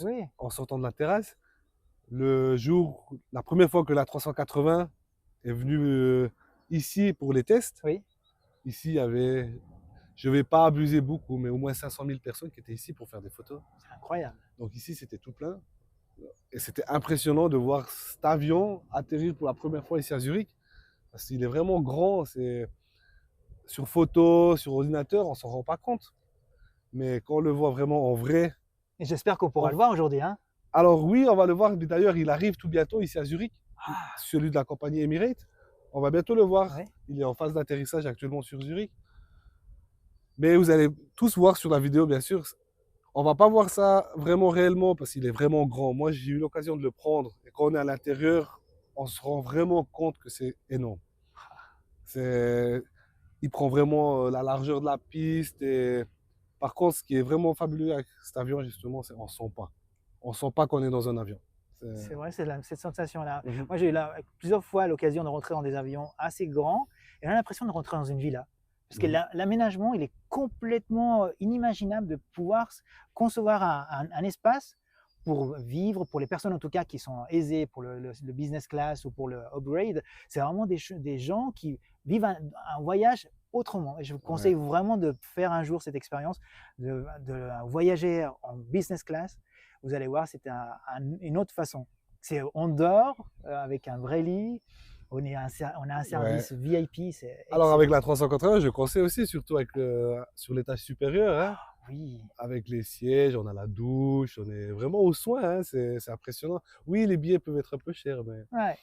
Oui, en sortant de la terrasse. La première fois que la 380 est venue ici pour les tests, oui, ici il y avait, je ne vais pas abuser beaucoup, mais au moins 500 000 personnes qui étaient ici pour faire des photos. c'est incroyable. Donc ici c'était tout plein. Et c'était impressionnant de voir cet avion atterrir pour la première fois ici à Zurich. Parce qu'il est vraiment grand. Sur photo, sur ordinateur, on ne s'en rend pas compte. Mais quand on le voit vraiment en vrai. Et j'espère qu'on pourra en- le voir aujourd'hui, hein. Alors oui, on va le voir. Mais d'ailleurs, il arrive tout bientôt ici à Zurich. Ah, Celui de la compagnie Emirates. On va bientôt le voir. oui. Il est en phase d'atterrissage actuellement sur Zurich. Mais vous allez tous voir sur la vidéo, bien sûr. On va pas voir ça vraiment réellement parce qu'il est vraiment grand. Moi, j'ai eu l'occasion de le prendre. Et quand on est à l'intérieur, on se rend vraiment compte que c'est énorme. C'est, il prend vraiment la largeur de la piste. Et par contre, ce qui est vraiment fabuleux avec cet avion, justement, c'est qu'on ne sent pas. On ne sent pas qu'on est dans un avion. C'est vrai, c'est cette sensation-là. Mhm. Moi, j'ai eu plusieurs fois l'occasion de rentrer dans des avions assez grands et on a l'impression de rentrer dans une villa. Parce que Mhm. l'aménagement, il est complètement inimaginable de pouvoir concevoir un espace pour vivre, pour les personnes en tout cas qui sont aisées pour le business class ou pour le upgrade. C'est vraiment des gens qui vivent un voyage autrement. Et je vous conseille Ouais. vraiment de faire un jour cette expérience, de voyager en business class. Vous allez voir, c'est une autre façon. On dort avec un vrai lit, on a un Ouais. service VIP, c'est Alors avec excellent. la 380, je conseille aussi, surtout sur l'étage supérieur, hein, Oui, avec les sièges, on a la douche, on est vraiment aux soins, hein, c'est impressionnant. Oui, les billets peuvent être un peu chers, mais ouais.